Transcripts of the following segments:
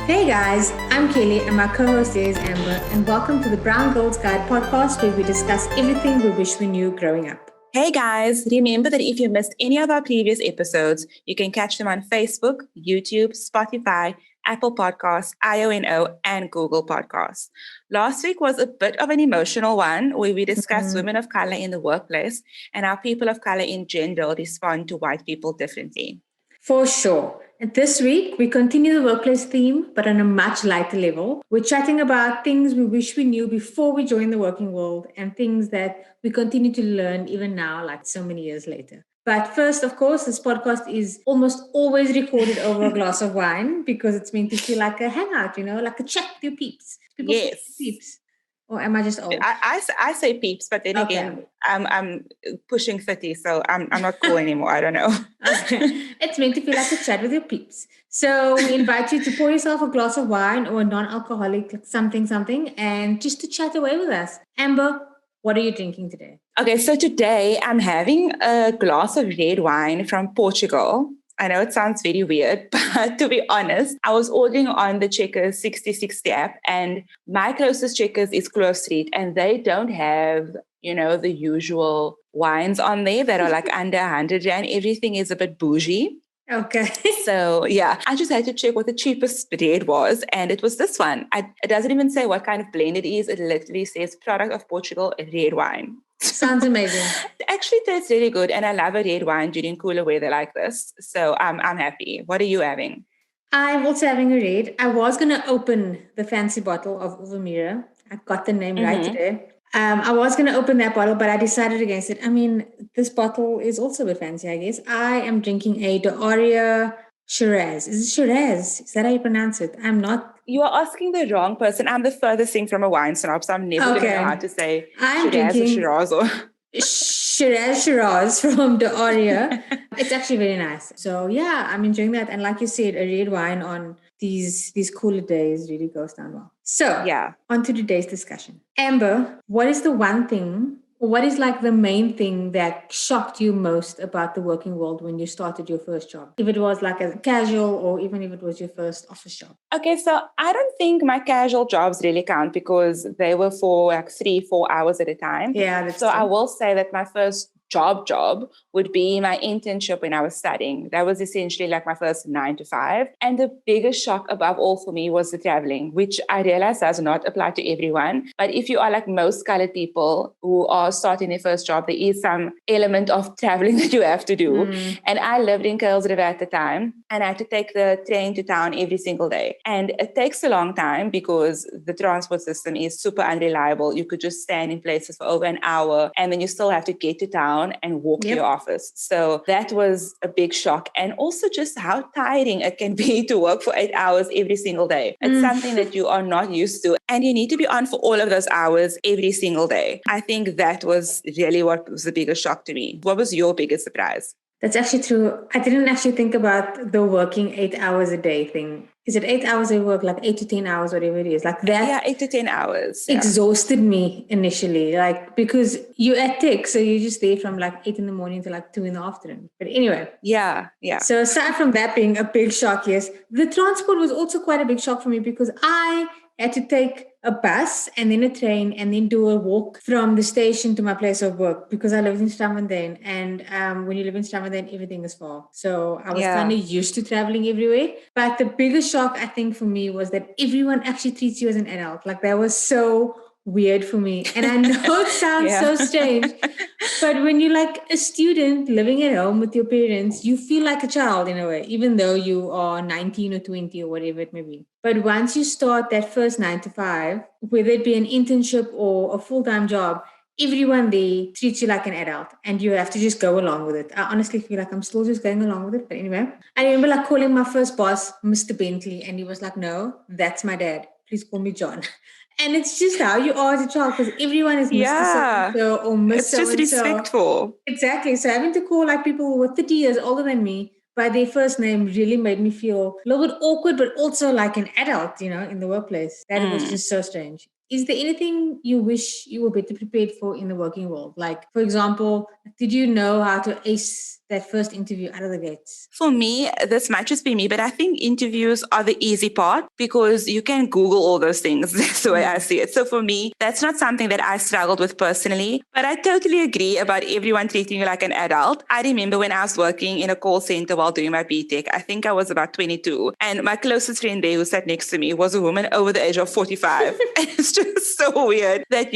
Hey guys, I'm Kelly and my co-host is Amber, and welcome to the Brown Girls Guide podcast where we discuss everything we wish we knew growing up. Hey guys, remember that if you missed any of our previous episodes, you can catch them on Facebook, YouTube, Spotify, Apple Podcasts, IONO, and Google Podcasts. Last week was a bit of an emotional one where we discussed women of color in the workplace and how people of color in general respond to white people differently. For sure. And this week, we continue the workplace theme, but on a much lighter level. We're chatting about things we wish we knew before we joined the working world and things that we continue to learn even now, like so many years later. But first, of course, this podcast is almost always recorded over a glass of wine because it's meant to feel like a hangout, like a chat with your peeps. People say Yes. peeps. Or am I just old? I say peeps, but then again, I'm pushing 30, so I'm not cool anymore. I don't know. Okay. It's meant to feel like a chat with your peeps. So we invite you to pour yourself a glass of wine or a non-alcoholic like something, and just to chat away with us. Amber, what are you drinking today? Okay, so today I'm having a glass of red wine from Portugal. I know it sounds very weird, but to be honest, I was ordering on the Checkers 60/60 app, and my closest Checkers is Clove Street, and they don't have, the usual wines on there that are like under 100 Rand. Everything is a bit bougie. Okay. So, yeah, I just had to check what the cheapest red was, and it was this one. It doesn't even say what kind of blend it is. It literally says product of Portugal, red wine. Sounds amazing. It actually tastes really good, and I love a red wine during cooler weather like this. So I'm happy. What are you having? I'm also having a red. I was going to open the fancy bottle of Uvamira. I got the name right today. I was going to open that bottle, but I decided against it. I mean, this bottle is also a bit fancy, I guess. I am drinking a D'Oria Shiraz. Is it Shiraz? Is that how you pronounce it? I'm not. You are asking the wrong person. I'm the furthest thing from a wine snob, so I'm never going to know how to say I'm Shiraz or drinking Shiraz or... Shiraz from D'Oria. It's actually very nice. So yeah, I'm enjoying that. And like you said, a red wine on these cooler days really goes down well. So yeah, on to today's discussion. Amber, what is the one thing, or what is like the main thing that shocked you most about the working world when you started your first job? If it was like a casual or even if it was your first office job. Okay, so I don't think my casual jobs really count because they were for like 3-4 hours at a time. Yeah, that's so true. I will say that my first job would be my internship when I was studying. That was essentially like my first 9 to 5. And the biggest shock above all for me was the traveling, which I realize does not apply to everyone. But if you are like most colored people who are starting their first job, there is some element of traveling that you have to do. And I lived in Kuils River at the time, and I had to take the train to town every single day. And it takes a long time because the transport system is super unreliable. You could just stand in places for over an hour, and then you still have to get to town and walk to your office. So that was a big shock. And also just how tiring it can be to work for 8 hours every single day. It's something that you are not used to. And you need to be on for all of those hours every single day. I think that was really what was the biggest shock to me. What was your biggest surprise? That's actually true. I didn't actually think about the working 8 hours a day thing. Is it 8 hours of work, like 8 to 10 hours, whatever it is? Like that. Yeah, 8 to 10 hours. Exhausted me initially, like because you're at tech, so you're just there from like 8 in the morning to like 2 in the afternoon. But anyway. Yeah. So aside from that being a big shock, yes, the transport was also quite a big shock for me because I had to take a bus and then a train and then do a walk from the station to my place of work because I lived in Stamfordine. And when you live in Stamfordine, everything is far. So I was kind of used to traveling everywhere. But the biggest shock, I think, for me was that everyone actually treats you as an adult. Like that was so weird for me. And I know it sounds so strange, but when you're like a student living at home with your parents, you feel like a child in a way, even though you are 19 or 20 or whatever it may be. But once you start that first 9 to 5, whether it be an internship or a full-time job, everyone there treats you like an adult and you have to just go along with it. I honestly feel like I'm still just going along with it. But anyway, I remember like calling my first boss, Mr. Bentley, and he was like, "No, that's my dad. Please call me John." And it's just how you are as a child because everyone is Mr. So-and-so or Miss so-and-so. It's just respectful. Exactly. So having to call like people who were 30 years older than me by their first name really made me feel a little bit awkward, but also like an adult, in the workplace. That was just so strange. Is there anything you wish you were better prepared for in the working world? Like, for example, did you know how to ace that first interview out of the gates? For me, this might just be me, but I think interviews are the easy part because you can Google all those things. That's the way I see it. So for me, that's not something that I struggled with personally, but I totally agree about everyone treating you like an adult. I remember when I was working in a call center while doing my BTech, I think I was about 22, and my closest friend there who sat next to me was a woman over the age of 45. And it's just so weird that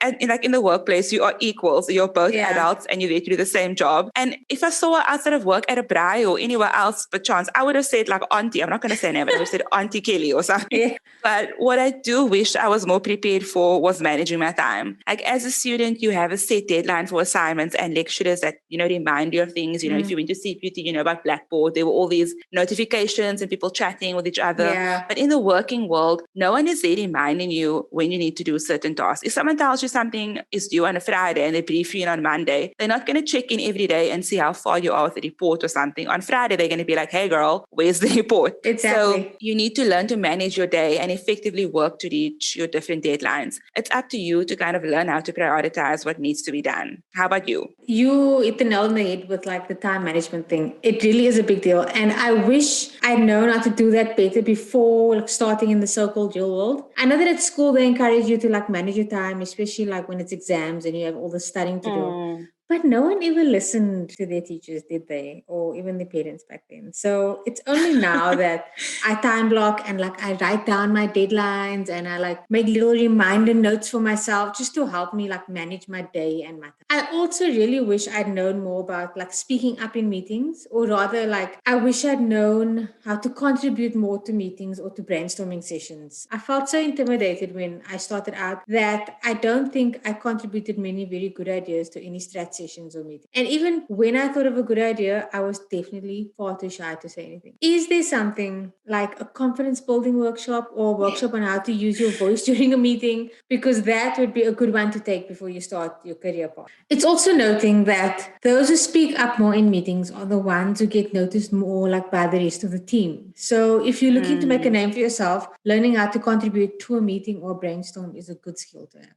and like in the workplace, you are equals. You're both adults and you're there to do the same job. And if I saw her outside of work at a braai or anywhere else per chance, I would have said like Auntie. I'm not going to say her name, but I would have said Auntie Kelly or something. Yeah. But what I do wish I was more prepared for was managing my time. Like as a student, you have a set deadline for assignments and lecturers that, remind you of things. If you went to CPT, about Blackboard, there were all these notifications and people chatting with each other. Yeah. But in the working world, no one is there reminding you when you need to do certain tasks. If someone tells you something is due on a Friday and they brief you in on Monday, they're not going to check in every day and see how far you are with the report or something. On Friday, they're going to be like, hey girl, where's the report? Exactly. So you need to learn to manage your day and effectively work to reach your different deadlines. It's up to you to kind of learn how to prioritize what needs to be done. How about you? You hit the nail on the head with like the time management thing. It really is a big deal. And I wish I'd known how to do that better before like starting in the so-called real world. I know that at school they encourage you to like manage your time, especially like when it's exams and you have all the studying to do. But no one ever listened to their teachers, did they? Or even their parents back then. So it's only now that I time block and like I write down my deadlines and I like make little reminder notes for myself just to help me like manage my day and my time. I also really wish I'd known more about like speaking up in meetings, or rather like I wish I'd known how to contribute more to meetings or to brainstorming sessions. I felt so intimidated when I started out that I don't think I contributed many very good ideas to any strat sessions or meetings. And even when I thought of a good idea, I was definitely far too shy to say anything. Is there something like a confidence building workshop or a workshop on how to use your voice during a meeting? Because that would be a good one to take before you start your career path. It's also noting that those who speak up more in meetings are the ones who get noticed more like by the rest of the team. So if you're looking to make a name for yourself, learning how to contribute to a meeting or brainstorm is a good skill to have.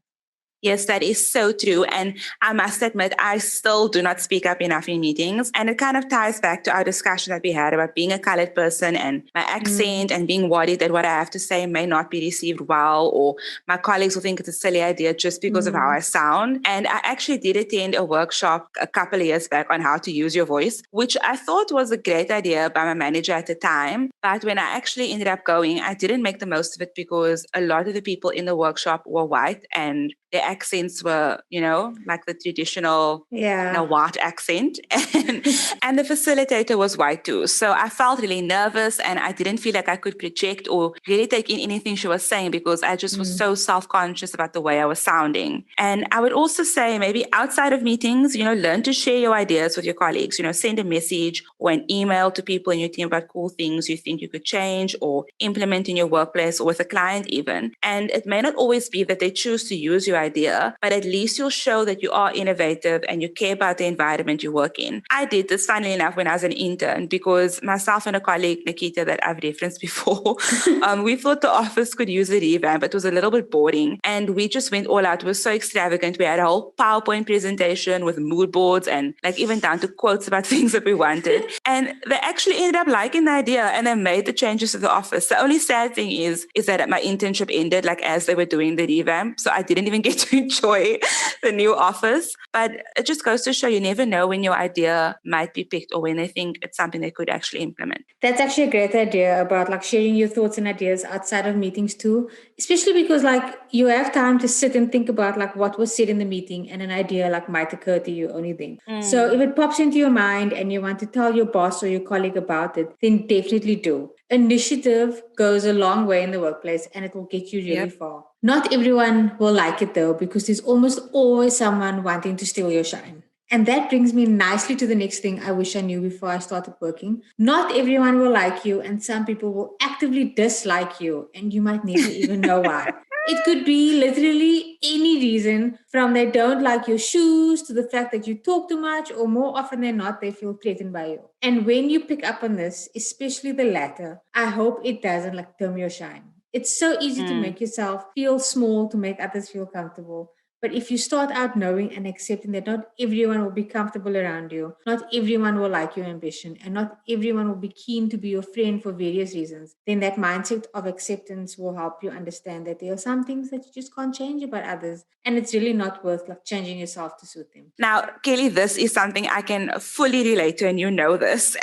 Yes, that is so true. And I must admit, I still do not speak up enough in meetings. And it kind of ties back to our discussion that we had about being a colored person and my accent and being worried that what I have to say may not be received well, or my colleagues will think it's a silly idea just because of how I sound. And I actually did attend a workshop a couple of years back on how to use your voice, which I thought was a great idea by my manager at the time. But when I actually ended up going, I didn't make the most of it because a lot of the people in the workshop were white and their accents were, like the traditional white accent. And the facilitator was white too. So I felt really nervous and I didn't feel like I could project or really take in anything she was saying because I just was so self-conscious about the way I was sounding. And I would also say maybe outside of meetings, learn to share your ideas with your colleagues, send a message or an email to people in your team about cool things you think you could change or implement in your workplace or with a client even. And it may not always be that they choose to use your idea, but at least you'll show that you are innovative and you care about the environment you work in. I did this, funnily enough, when I was an intern because myself and a colleague, Nikita, that I've referenced before, we thought the office could use a revamp. It was a little bit boring and we just went all out. It was so extravagant. We had a whole PowerPoint presentation with mood boards and like even down to quotes about things that we wanted. And they actually ended up liking the idea and they made the changes to the office. The only sad thing is that my internship ended like as they were doing the revamp. So I didn't even get to enjoy the new office. But it just goes to show you never know when your idea might be picked or when they think it's something they could actually implement. That's actually a great idea about like sharing your thoughts and ideas outside of meetings too, especially because like you have time to sit and think about like what was said in the meeting and an idea like might occur to you only then. So if it pops into your mind and you want to tell your boss or your colleague about it, then definitely do. Initiative goes a long way in the workplace and it will get you really far. Not everyone will like it though, because there's almost always someone wanting to steal your shine. And that brings me nicely to the next thing I wish I knew before I started working. Not everyone will like you, and some people will actively dislike you, and you might never even know why. It could be literally any reason, from they don't like your shoes to the fact that you talk too much, or more often than not, they feel threatened by you. And when you pick up on this, especially the latter, I hope it doesn't like dim your shine. It's so easy to make yourself feel small to make others feel comfortable. But if you start out knowing and accepting that not everyone will be comfortable around you, not everyone will like your ambition, and not everyone will be keen to be your friend for various reasons, then that mindset of acceptance will help you understand that there are some things that you just can't change about others. And it's really not worth like changing yourself to suit them. Now, Kelly, this is something I can fully relate to, and you know this.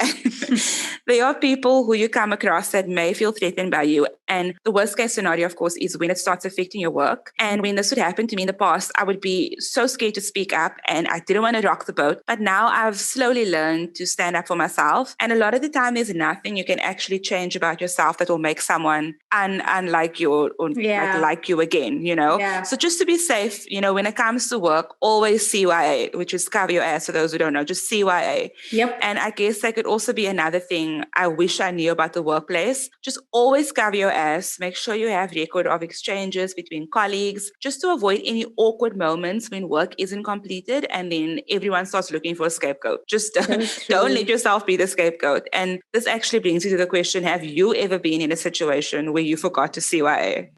There are people who you come across that may feel threatened by you. And the worst case scenario, of course, is when it starts affecting your work. And when this would happen to me in the past, I would be so scared to speak up and I didn't want to rock the boat. But now I've slowly learned to stand up for myself. And a lot of the time, there's nothing you can actually change about yourself that will make someone unlike you or like you again, you know? Yeah. So just to be safe, you know, when it comes to work, always CYA, which is cover your ass for those who don't know, just CYA. Yep. And I guess that could also be another thing I wish I knew about the workplace. Just always cover your ass. Make sure you have record of exchanges between colleagues, just to avoid any awkward moments when work isn't completed and then everyone starts looking for a scapegoat. Just don't let yourself be the scapegoat. And this actually brings you to the question, have you ever been in a situation where you forgot to CYA?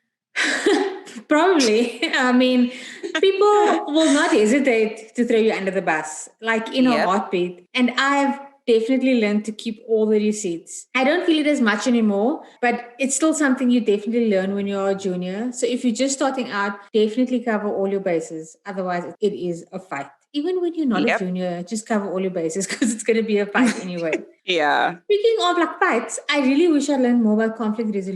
Probably. I mean, people will not hesitate to throw you under the bus, like in a heartbeat. And I've definitely learned to keep all the receipts. I don't feel it as much anymore, but it's still something you definitely learn when you're a junior. So if you're just starting out, definitely cover all your bases. Otherwise, it is a fight. Even when you're not a junior, just cover all your bases because it's going to be a fight anyway. Yeah. Speaking of like fights, I really wish I learned more about conflict resolution